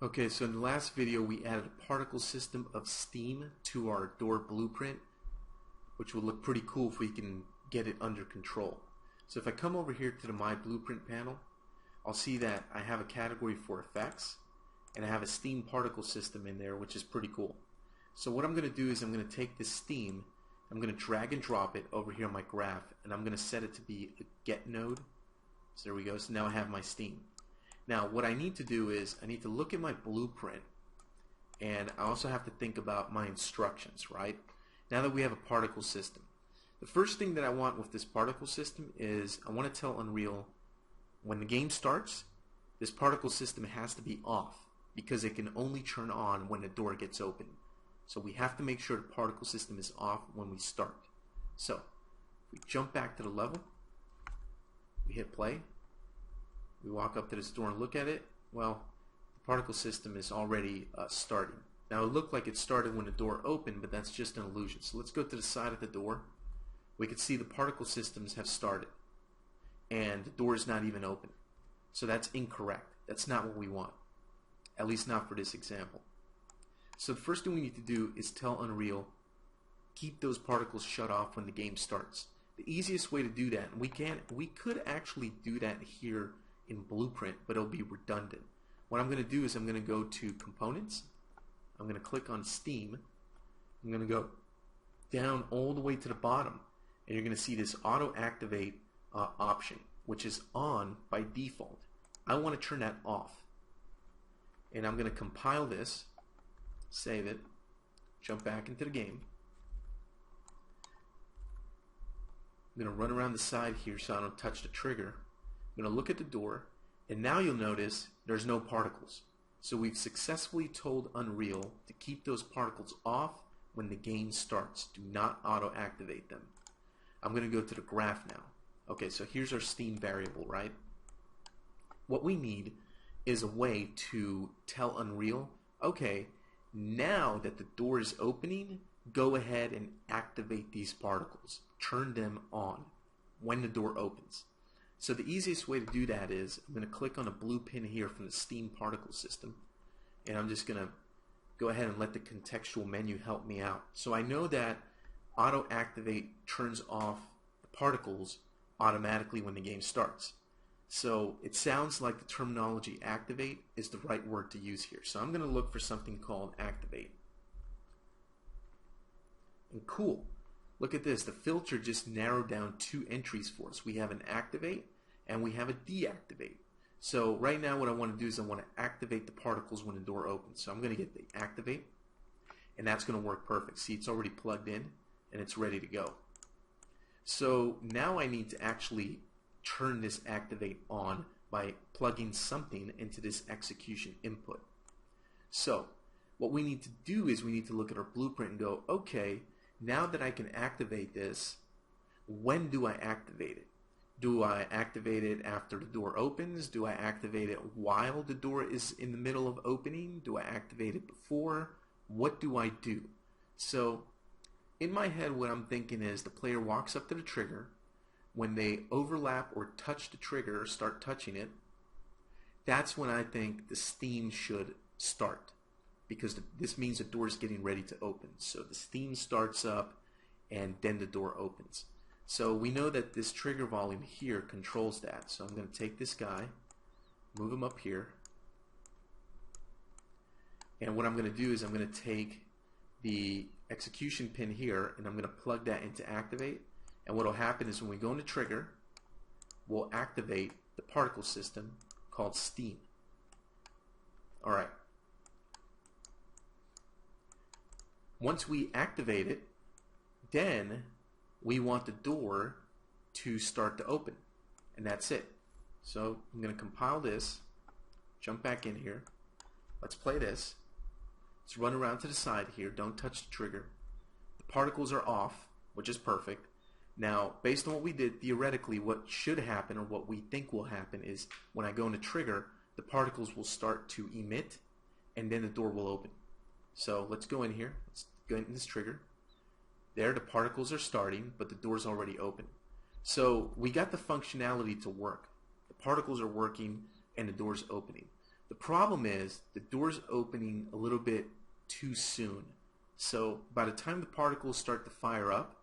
Okay, so in the last video we added a particle system of steam to our door blueprint, which will look pretty cool if we can get it under control. So if I come over here to the My Blueprint panel, I'll see that I have a category for effects and I have a steam particle system in there, which is pretty cool. So what I'm going to do is I'm going to take this steam, I'm going to drag and drop it over here on my graph, and I'm going to set it to be a get node. So there we go. So now I have my steam. Now what I need to do is I need to look at my blueprint, and I also have to think about my instructions, right? Now that we have a particle system, the first thing that I want with this particle system is I want to tell Unreal when the game starts, this particle system has to be off because it can only turn on when the door gets open. So we have to make sure the particle system is off when we start. So we jump back to the level, we hit play, we walk up to this door and look at it. Well, the particle system is already starting. Now it looked like it started when the door opened, but that's just an illusion. So let's go to the side of the door. We can see the particle systems have started and the door is not even open. So that's incorrect. That's not what we want, at least not for this example. So the first thing we need to do is tell Unreal, keep those particles shut off when the game starts. The easiest way to do that, and we could actually do that here in Blueprint, but it'll be redundant. What I'm going to do is I'm going to go to Components, I'm going to click on Steam, I'm going to go down all the way to the bottom, and you're going to see this Auto Activate option, which is on by default. I want to turn that off, and I'm going to compile this, save it, jump back into the game. I'm going to run around the side here so I don't touch the trigger. I'm going to look at the door, and now you'll notice there's no particles. So we've successfully told Unreal to keep those particles off when the game starts. Do not auto-activate them. I'm going to go to the graph now. Okay, so here's our Steam variable, right? What we need is a way to tell Unreal, okay, now that the door is opening, go ahead and activate these particles. Turn them on when the door opens. So the easiest way to do that is I'm going to click on a blue pin here from the Steam particle system, and I'm just going to go ahead and let the contextual menu help me out. So I know that auto activate turns off the particles automatically when the game starts. So it sounds like the terminology activate is the right word to use here. So I'm going to look for something called activate. And cool. Look at this, the filter just narrowed down two entries for us. We have an activate and we have a deactivate. So right now what I want to do is I want to activate the particles when the door opens. So I'm going to get the activate, and that's going to work perfect. See, it's already plugged in and it's ready to go. So now I need to actually turn this activate on by plugging something into this execution input. So what we need to do is we need to look at our blueprint and go, okay, now that I can activate this, when do I activate it? Do I activate it after the door opens? Do I activate it while the door is in the middle of opening? Do I activate it before? What do I do? So in my head what I'm thinking is the player walks up to the trigger. When they overlap or touch the trigger or start touching it, that's when I think the steam should start, because this means the door is getting ready to open. So the steam starts up and then the door opens. So we know that this trigger volume here controls that. So I'm going to take this guy, move him up here, and what I'm going to do is I'm going to take the execution pin here and I'm going to plug that into activate, and what will happen is when we go into trigger, we'll activate the particle system called steam. Alright. Once we activate it, then we want the door to start to open, and that's it. So I'm going to compile this, jump back in here, let's play this, let's run around to the side here, don't touch the trigger. The particles are off, which is perfect. Now based on what we did, theoretically what should happen, or what we think will happen, is when I go into trigger, the particles will start to emit and then the door will open. So let's go in here, let's go into this trigger. There the particles are starting, but the door's already open. So we got the functionality to work. The particles are working and the door's opening. The problem is the door's opening a little bit too soon. So by the time the particles start to fire up,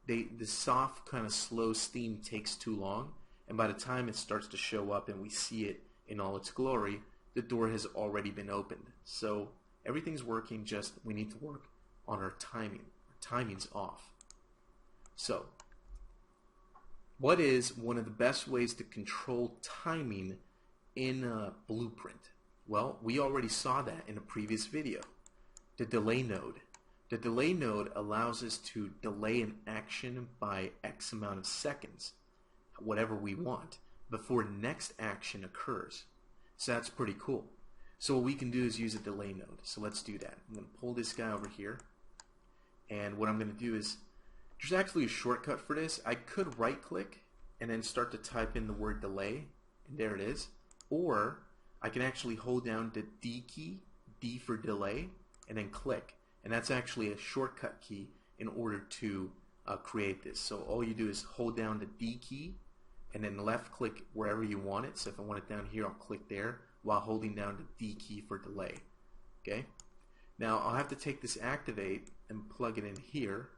the soft kind of slow steam takes too long, and by the time it starts to show up and we see it in all its glory, the door has already been opened. So everything's working, just we need to work on our timing. Our timing's off. So what is one of the best ways to control timing in a blueprint? Well, we already saw that in a previous video. The delay node. The delay node allows us to delay an action by X amount of seconds, whatever we want, before next action occurs. So that's pretty cool. So what we can do is use a delay node. So let's do that. I'm going to pull this guy over here, and what I'm going to do is, there's actually a shortcut for this. I could right click and then start to type in the word delay, and there it is. Or I can actually hold down the D key, D for delay, and then click. And that's actually a shortcut key in order to create this. So all you do is hold down the D key and then left click wherever you want it. So if I want it down here, I'll click there while holding down the D key for delay. Okay. Now I'll have to take this activate and plug it in here,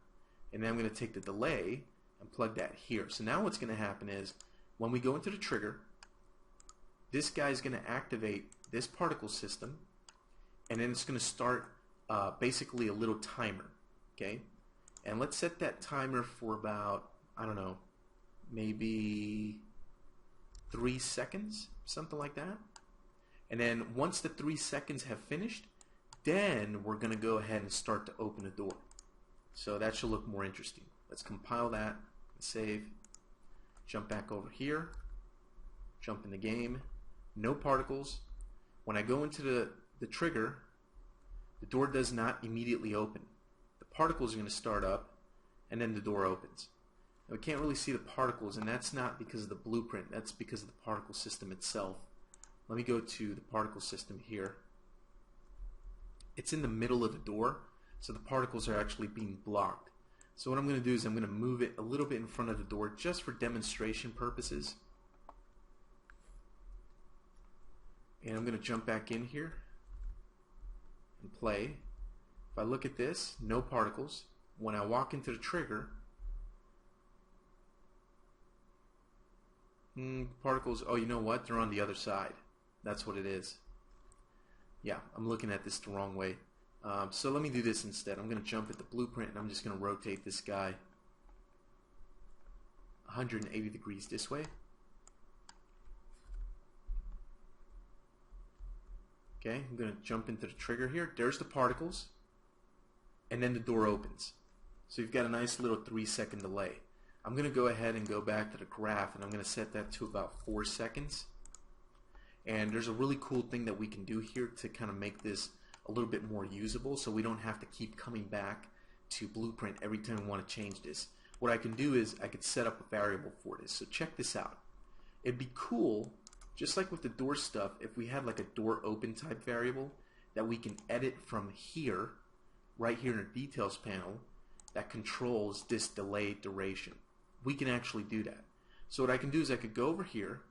and then I'm going to take the delay and plug that here. So now what's going to happen is when we go into the trigger, this guy is going to activate this particle system, and then it's going to start basically a little timer. Okay, and let's set that timer for about, I don't know, maybe 3 seconds, something like that. And then once the 3 seconds have finished, then we're going to go ahead and start to open the door. So that should look more interesting. Let's compile that, save, jump back over here, jump in the game, no particles. When I go into the trigger, the door does not immediately open. The particles are going to start up, and then the door opens. Now, we can't really see the particles, and that's not because of the blueprint. That's because of the particle system itself. Let me go to the particle system here. It's in the middle of the door, so the particles are actually being blocked. So what I'm going to do is I'm going to move it a little bit in front of the door just for demonstration purposes. And I'm going to jump back in here and play. If I look at this, no particles. When I walk into the trigger, particles, oh, you know what? They're on the other side. That's what it is. Yeah, I'm looking at this the wrong way. So let me do this instead. I'm going to jump at the blueprint, and I'm just going to rotate this guy 180 degrees this way. Okay, I'm going to jump into the trigger here. There's the particles, and then the door opens. So you've got a nice little 3-second delay. I'm going to go ahead and go back to the graph, and I'm going to set that to about 4 seconds. And there's a really cool thing that we can do here to kind of make this a little bit more usable, so we don't have to keep coming back to blueprint every time we want to change this. What I can do is I could set up a variable for this. So check this out. It'd be cool, just like with the door stuff, if we had like a door open type variable that we can edit from here, right here in the details panel, that controls this delay duration. We can actually do that. So what I can do is I could go over here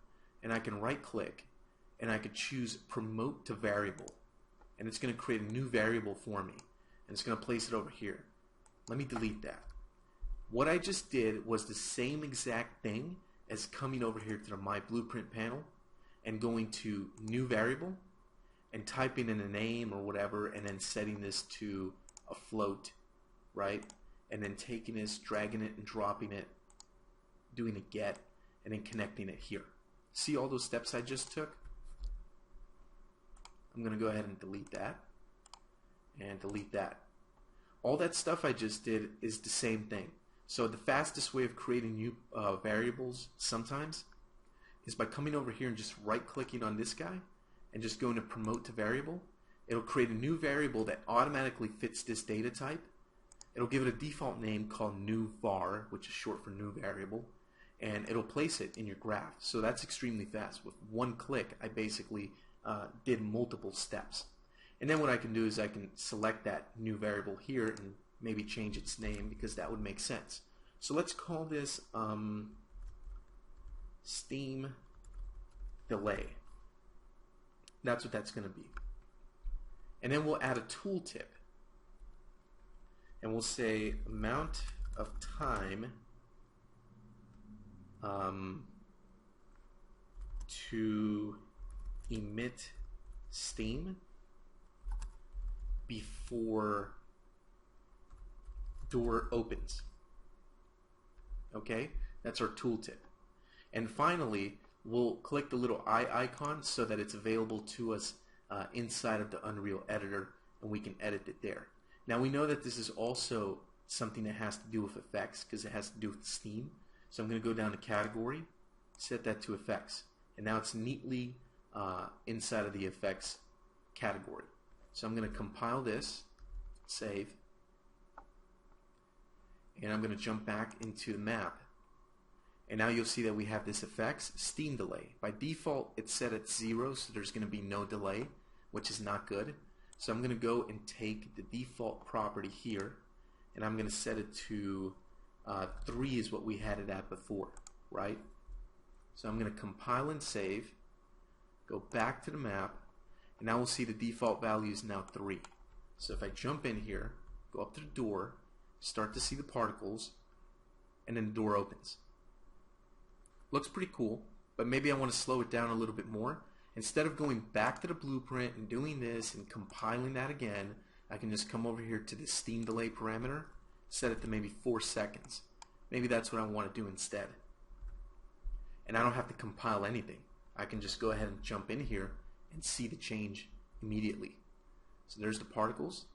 and I can right click and I could choose promote to variable, and it's going to create a new variable for me, and it's going to place it over here. Let me delete that. What I just did was the same exact thing as coming over here to the My Blueprint panel and going to new variable and typing in a name or whatever, and then setting this to a float, right? And then taking this, dragging it and dropping it, doing a get, and then connecting it here. See all those steps I just took? I'm going to go ahead and delete that and delete that. All that stuff I just did is the same thing. So the fastest way of creating new variables sometimes is by coming over here and just right clicking on this guy and just going to promote to variable. It'll create a new variable that automatically fits this data type. It'll give it a default name called new var, which is short for new variable, and it'll place it in your graph. So that's extremely fast. With one click, I basically did multiple steps. And then what I can do is I can select that new variable here and maybe change its name, because that would make sense. So let's call this steam delay. That's what that's going to be. And then we'll add a tooltip. And we'll say amount of time to emit steam before door opens. Okay, that's our tooltip. And finally, we'll click the little eye icon so that it's available to us inside of the Unreal Editor, and we can edit it there. Now we know that this is also something that has to do with effects because it has to do with steam. So I'm going to go down to category, set that to effects, and now it's neatly inside of the effects category. So I'm going to compile this, save, and I'm going to jump back into the map. And now you'll see that we have this effects steam delay. By default it's set at 0, so there's going to be no delay, which is not good. So I'm going to go and take the default property here, and I'm going to set it to 3 is what we had it at before, right? So I'm going to compile and save, go back to the map, and now we'll see the default value is now 3. So if I jump in here, go up to the door, start to see the particles, and then the door opens. Looks pretty cool, but maybe I want to slow it down a little bit more. Instead of going back to the blueprint and doing this and compiling that again, I can just come over here to the steam delay parameter, set it to maybe 4 seconds. Maybe that's what I want to do instead. And I don't have to compile anything. I can just go ahead and jump in here and see the change immediately. So there's the particles.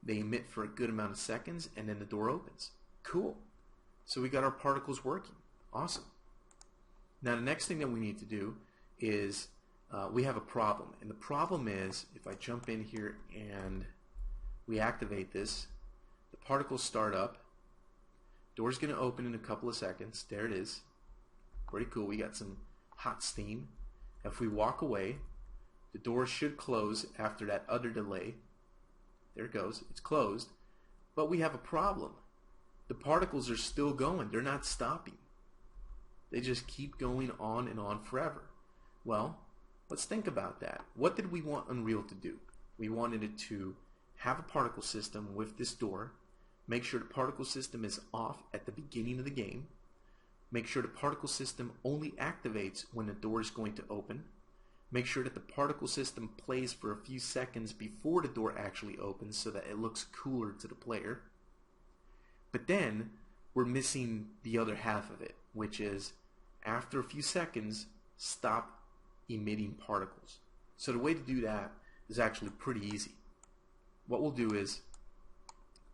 They emit for a good amount of seconds, and then the door opens. Cool. So we got our particles working. Awesome. Now the next thing that we need to do is we have a problem. And the problem is if I jump in here and we activate this, the particles start up. Door's going to open in a couple of seconds. There it is. Pretty cool. We got some hot steam. If we walk away, the door should close after that other delay. There it goes. It's closed. But we have a problem. The particles are still going. They're not stopping. They just keep going on and on forever. Well, let's think about that. What did we want Unreal to do? We wanted it to have a particle system with this door, make sure the particle system is off at the beginning of the game, make sure the particle system only activates when the door is going to open, make sure that the particle system plays for a few seconds before the door actually opens so that it looks cooler to the player. But then we're missing the other half of it, which is after a few seconds, stop emitting particles. So the way to do that is actually pretty easy. What we'll do is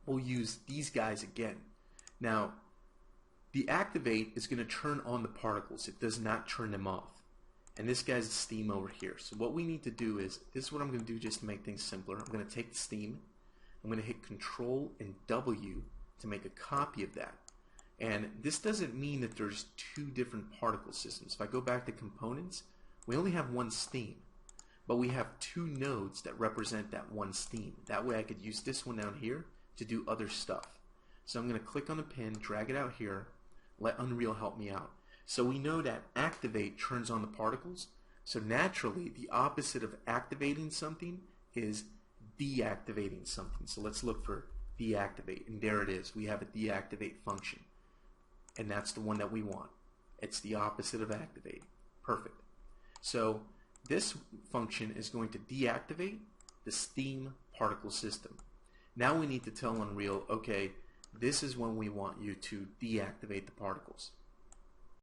we'll use these guys again. Now, the activate is going to turn on the particles. It does not turn them off. And this guy's the steam over here. So what we need to do is, this is what I'm going to do just to make things simpler. I'm going to take the steam. I'm going to hit Control and W to make a copy of that. And this doesn't mean that there's 2 different particle systems. If I go back to components, we only have one steam, but we have 2 nodes that represent that one steam. That way I could use this one down here to do other stuff. So I'm going to click on the pin, drag it out here, let Unreal help me out. So we know that activate turns on the particles. So naturally, the opposite of activating something is deactivating something. So let's look for deactivate, and there it is. We have a deactivate function. And that's the one that we want. It's the opposite of activate. Perfect. So this function is going to deactivate the steam particle system. Now we need to tell Unreal, okay, this is when we want you to deactivate the particles.